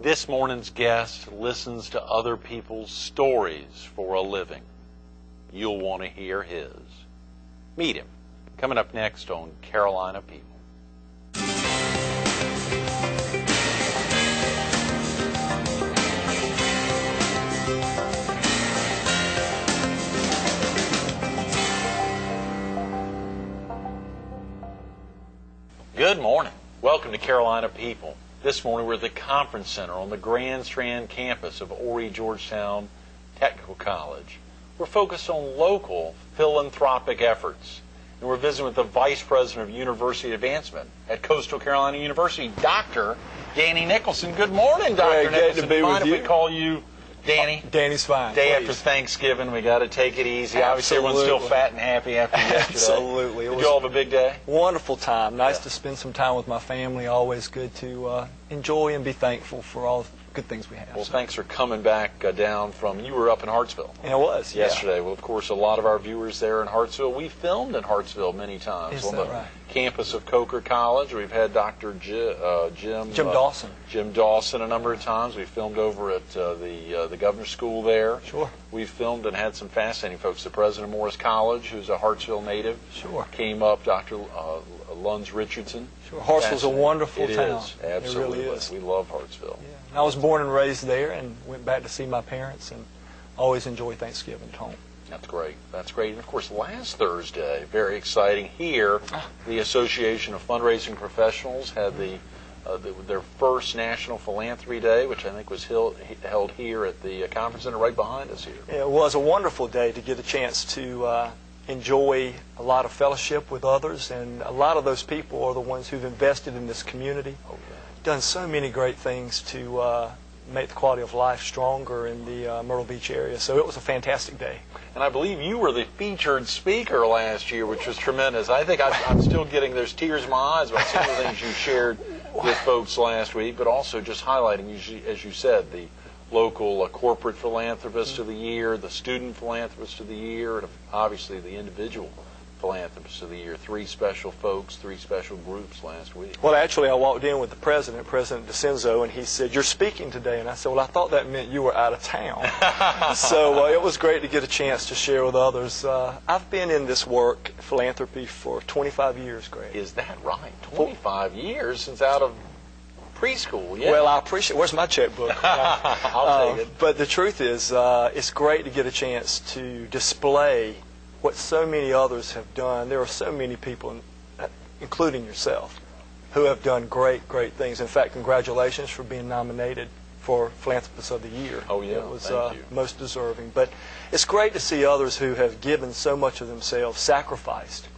This morning's guest listens to other people's stories for a living. You'll want to hear his. Meet him. Coming up next on Carolina People. Good morning. Welcome to Carolina People. This morning we're at the Conference Center on the Grand Strand campus of Horry Georgetown Technical College. We're focused on local philanthropic efforts. And we're visiting with the Vice President of University Advancement at Coastal Carolina University, Dr. Danny Nicholson. Good morning, Dr. Nicholson. Good to be with you. If we call you Danny? Danny's fine. Day after Thanksgiving, we got to take it easy. Obviously, everyone's still fat and happy after yesterday. Absolutely. Did you all have a big day? Wonderful time. Nice to spend some time with my family. Always good to enjoy and be thankful for all the good things we have. Well, thanks for coming back down from, you were up in Hartsville. And it was, yesterday. Yeah. Well, of course, a lot of our viewers there in Hartsville. We filmed in Hartsville many times. Is that right? Campus of Coker College. We've had Dr. Jim Dawson. Jim Dawson a number of times. We filmed over at the Governor's School there. Sure. We've filmed and had some fascinating folks. The president of Morris College, who's a Hartsville native. Sure. Came up, Dr. Luns Richardson. Sure. Hartsville's a wonderful town. It is, absolutely. It really is. We love Hartsville. Yeah. I was born and raised there and went back to see my parents and always enjoy Thanksgiving at home. That's great. That's great. And, of course, last Thursday, very exciting here, the Association of Fundraising Professionals had their first National Philanthropy Day, which I think was held here at the Conference Center right behind us here. It was a wonderful day to get a chance to enjoy a lot of fellowship with others, and a lot of those people are the ones who've invested in this community, done so many great things to make the quality of life stronger in the Myrtle Beach area. So it was a fantastic day. And I believe you were the featured speaker last year, which was tremendous. I think I'm still getting, there's tears in my eyes about some of the things you shared with folks last week, but also just highlighting, as you said, the local corporate philanthropist of the year, the student philanthropist of the year, and obviously the individual philanthropist of the year. 3 special folks, 3 special groups last week. Well, actually, I walked in with the president, President DeCenzo, and he said, "You're speaking today." And I said, "Well, I thought that meant you were out of town." So it was great to get a chance to share with others. I've been in this work, philanthropy, for 25 years, Greg. Is that right? 25 years since out of preschool, yeah. Well, I appreciate it. Where's my checkbook? I'll take it. But the truth is, it's great to get a chance to display what so many others have done. There are so many people, including yourself, who have done great, great things. In fact, congratulations for being nominated for Philanthropist of the Year. Oh, yeah. It was Thank you. most deserving. But it's great to see others who have given so much of themselves, sacrificed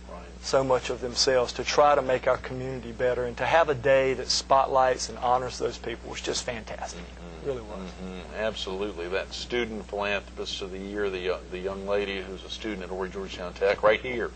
so much of themselves to try to make our community better, and to have a day that spotlights and honors those people was just fantastic. It really was. Absolutely. That student philanthropist of the year, the young lady who's a student at Horry Georgetown Tech, right here,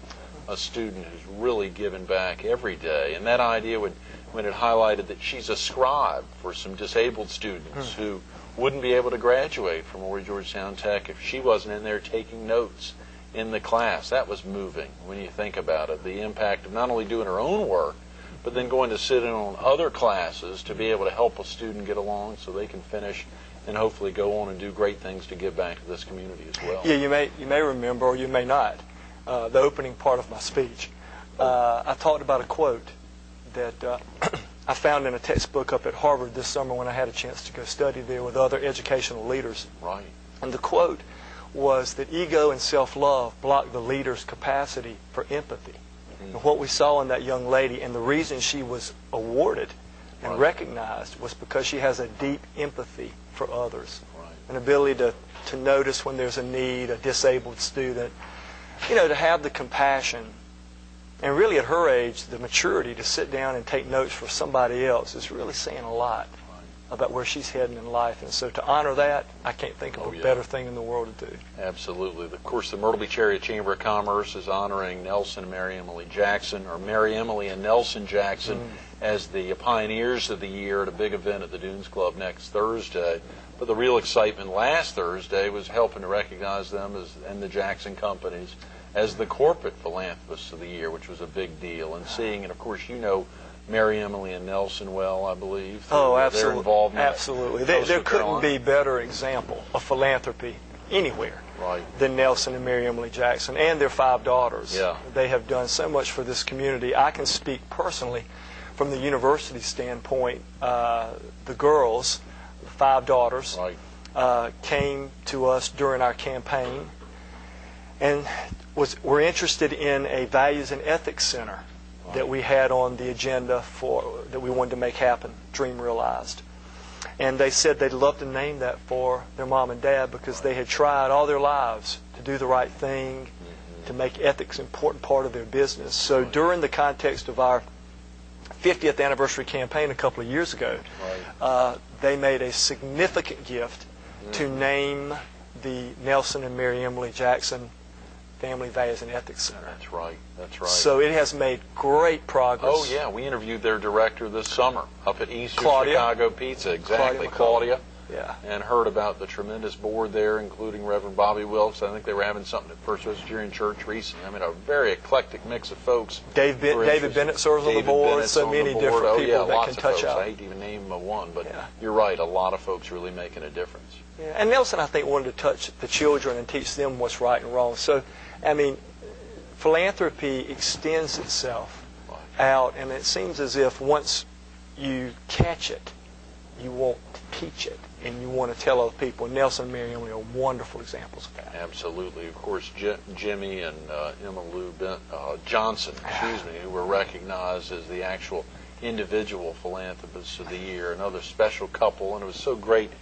a student who's really given back every day. And that idea, when it highlighted that she's a scribe for some disabled students who wouldn't be able to graduate from Horry Georgetown Tech if she wasn't in there taking notes in the class. That was moving when you think about it. The impact of not only doing her own work, but then going to sit in on other classes to be able to help a student get along so they can finish and hopefully go on and do great things to give back to this community as well. Yeah, you may remember, or you may not, the opening part of my speech. I talked about a quote that I found in a textbook up at Harvard this summer when I had a chance to go study there with other educational leaders. Right. And the quote was that ego and self-love block the leader's capacity for empathy. And what we saw in that young lady, and the reason she was awarded and recognized, was because she has a deep empathy for others. An ability to notice when there's a need, a disabled student, to have the compassion. And really at her age, the maturity to sit down and take notes for somebody else is really saying a lot about where she's heading in life. And so to honor that, I can't think of a better thing in the world to do. Absolutely. Of course, the Myrtle Beach Area Chamber of Commerce is honoring Nelson and Mary Emily Jackson, or Mary Emily and Nelson Jackson, as the Pioneers of the Year at a big event at the Dunes Club next Thursday. But the real excitement last Thursday was helping to recognize them and the Jackson companies as the Corporate Philanthropists of the Year, which was a big deal. And seeing, and of course, Mary Emily and Nelson well, I believe. Oh, Their absolutely. involvement. Absolutely. There couldn't be better example of philanthropy anywhere than Nelson and Mary Emily Jackson and their 5 daughters. Yeah. They have done so much for this community. I can speak personally from the university standpoint. The girls, the 5 daughters, came to us during our campaign and were interested in a values and ethics center that we had on the agenda that we wanted to make happen, dream realized. And they said they'd love to name that for their mom and dad because they had tried all their lives to do the right thing, to make ethics an important part of their business. So during the context of our 50th anniversary campaign a couple of years ago, they made a significant gift to name the Nelson and Mary Emily Jackson Family Values and Ethics Center. That's right. That's right. So it has made great progress. Oh, yeah. We interviewed their director this summer up at East Claudia. Chicago Pizza. Exactly. Claudia. Yeah. And heard about the tremendous board there, including Reverend Bobby Wilkes. I think they were having something at First Presbyterian Church recently. I mean, a very eclectic mix of folks. David Bennett serves on the board. So many different people that can touch out. I hate to even name one, but you're right. A lot of folks really making a difference. Yeah. And Nelson, I think, wanted to touch the children and teach them what's right and wrong. So, I mean, philanthropy extends itself out, and it seems as if once you catch it, you want to teach it, and you want to tell other people. Nelson and Mary Emily are wonderful examples of that. Absolutely. Of course, Jimmy and Emma Lou Johnson, who were recognized as the actual individual philanthropists of the year, another special couple, and it was so great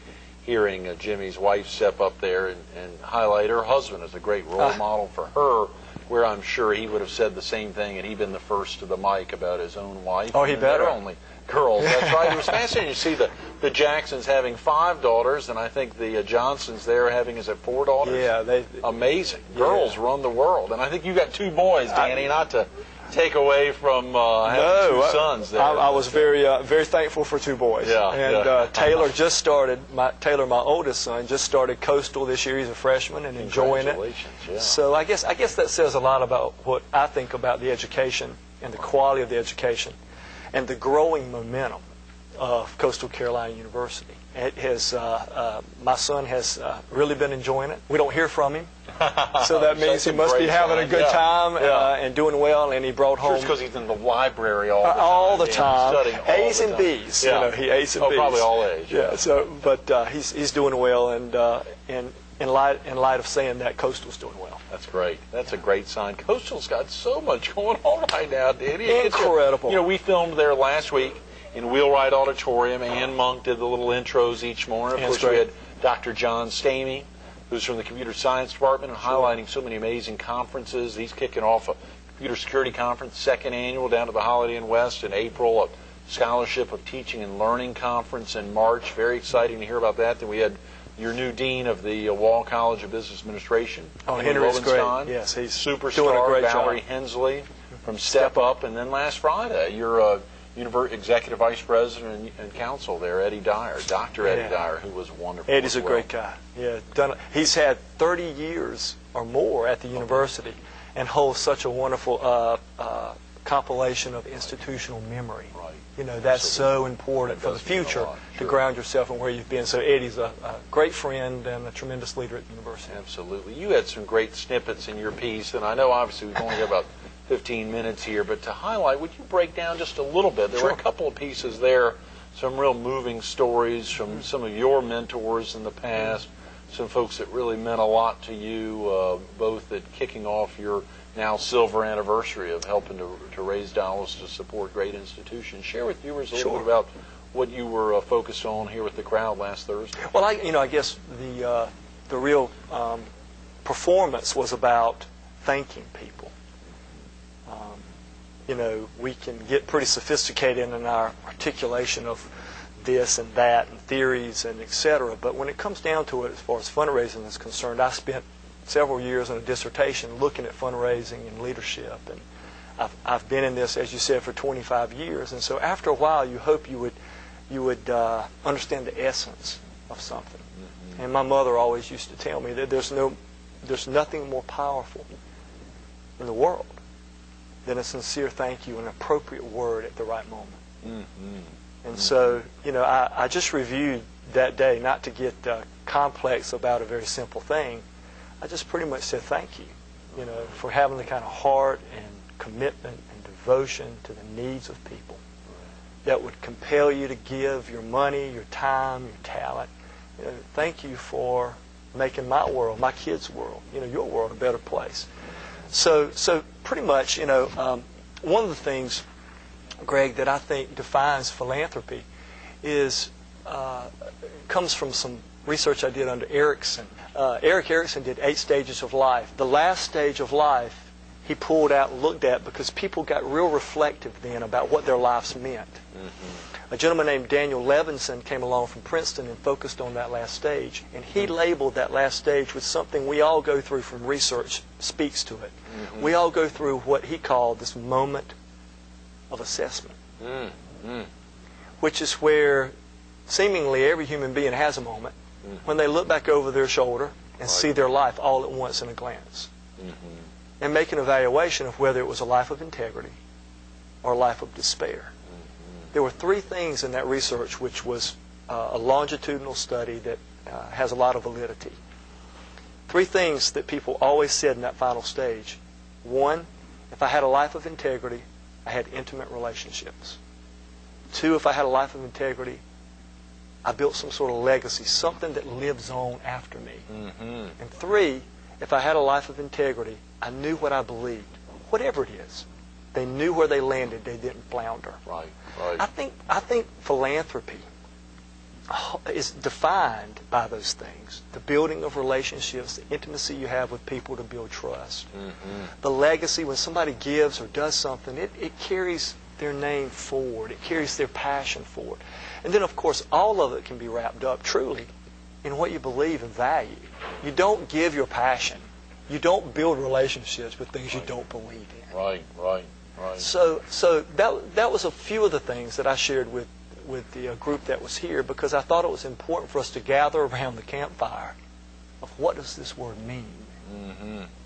hearing Jimmy's wife step up there and highlight her husband as a great role model for her, where I'm sure he would have said the same thing had he been the first to the mic about his own wife. Oh, he better. They're only girls. That's right. It was fascinating to see the Jacksons having 5 daughters, and I think the Johnsons there having, 4 daughters? Yeah. Amazing. Girls run the world. And I think you got 2 boys, Danny, not to take away from having 2 sons there. I was very thankful for 2 boys. Taylor just started, my oldest son, just started Coastal this year. He's a freshman and enjoying it. Yeah. So I guess that says a lot about what I think about the education and the quality of the education and the growing momentum of Coastal Carolina University. It has, my son has really been enjoying it. We don't hear from him, so that means he must be having a good time and doing well. And he brought home. Just because he's in the library all the time. All the time. A's and B's. Yeah. He A's and B's. Probably all A's. Yeah. So, but he's doing well, and in light of saying that, Coastal's doing well. That's great. That's a great sign. Coastal's got so much going on right now, Danny. Incredible. We filmed there last week in Wheelwright Auditorium. Ann Monk did the little intros each morning. Of course, we had Dr. John Stamey, who's from the Computer Science Department, and highlighting so many amazing conferences. He's kicking off a Computer Security Conference, 2nd annual, down at the Holiday Inn West in April, a Scholarship of Teaching and Learning Conference in March. Very exciting to hear about that. Then we had your new dean of the Wall College of Business Administration, Henry's great. Yes, he's superstar doing a great Valerie job. Hensley from Step Up, and then last Friday, your Executive Vice President and Counsel there, Eddie Dyer, Dr. Eddie Dyer, who was wonderful. Eddie's a great guy. Yeah, he's had 30 years or more at the university and holds such a wonderful compilation of institutional memory. Right. That's so important for the future to ground yourself in where you've been. So Eddie's a great friend and a tremendous leader at the university. Absolutely. You had some great snippets in your piece, and I know obviously we've only got about 15 minutes here, but to highlight, would you break down just a little bit? There were a couple of pieces there, some real moving stories from some of your mentors in the past, some folks that really meant a lot to you, both at kicking off your now silver anniversary of helping to raise dollars to support great institutions. Share with viewers a little bit about what you were focused on here with the crowd last Thursday. Well, I guess the real performance was about thanking people. We can get pretty sophisticated in our articulation of this and that and theories and etc. But when it comes down to it, as far as fundraising is concerned, I spent several years in a dissertation looking at fundraising and leadership, and I've been in this, as you said, for 25 years. And so after a while, you hope you would understand the essence of something. Mm-hmm. And my mother always used to tell me that there's nothing more powerful in the world than a sincere thank you, an appropriate word at the right moment. Mm-hmm. And so, I just reviewed that day, not to get complex about a very simple thing. I just pretty much said thank you, for having the kind of heart and commitment and devotion to the needs of people that would compel you to give your money, your time, your talent. Thank you for making my world, my kids' world, your world a better place. So pretty much, one of the things, Greg, that I think defines philanthropy comes from some research I did under Erickson. Erik Erikson did 8 stages of life. The last stage of life he pulled out and looked at because people got real reflective then about what their lives meant. A gentleman named Daniel Levinson came along from Princeton and focused on that last stage. And he labeled that last stage with something we all go through from research, speaks to it. We all go through what he called this moment of assessment, which is where seemingly every human being has a moment when they look back over their shoulder and see their life all at once in a glance. And make an evaluation of whether it was a life of integrity or a life of despair. There were 3 things in that research, which was a longitudinal study that has a lot of validity. 3 things that people always said in that final stage. 1, if I had a life of integrity, I had intimate relationships. 2, if I had a life of integrity, I built some sort of legacy, something that lives on after me. And 3, if I had a life of integrity, I knew what I believed, whatever it is. They knew where they landed. They didn't flounder. Right. I think philanthropy is defined by those things. The building of relationships, the intimacy you have with people to build trust. The legacy, when somebody gives or does something, it carries their name forward. It carries their passion forward. And then, of course, all of it can be wrapped up truly in what you believe and value. You don't give your passion. You don't build relationships with things you don't believe in. Right. So that was a few of the things that I shared with the group that was here, because I thought it was important for us to gather around the campfire of what does this word mean.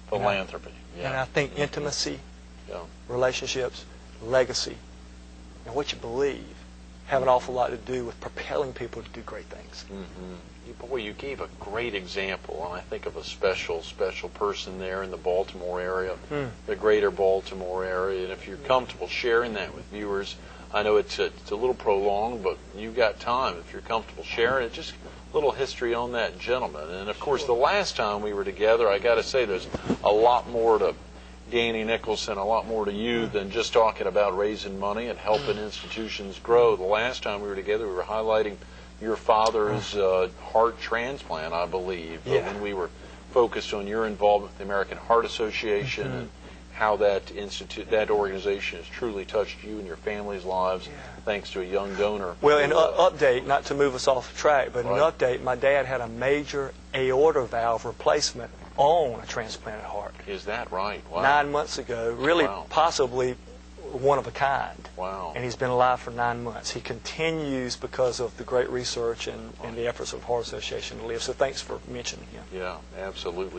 Philanthropy. And I think intimacy, relationships, legacy, and what you believe have an awful lot to do with propelling people to do great things. Boy, you gave a great example, and I think of a special person there in the Baltimore area, the greater Baltimore area. And if you're comfortable sharing that with viewers, I know it's a little prolonged, but you've got time. If you're comfortable sharing it, just a little history on that gentleman. And of course, the last time we were together, I got to say, there's a lot more to Danny Nicholson, a lot more to you than just talking about raising money and helping institutions grow. The last time we were together, we were highlighting your father's heart transplant, I believe, when we were focused on your involvement with the American Heart Association and how that organization has truly touched you and your family's lives thanks to a young donor. Well, an update, not to move us off track, but an update, my dad had a major aorta valve replacement on a transplanted heart. Is that right? Wow. 9 months ago, really possibly one of a kind. Wow. And he's been alive for 9 months. He continues because of the great research and the efforts of Heart Association to live. So thanks for mentioning him. Yeah, absolutely.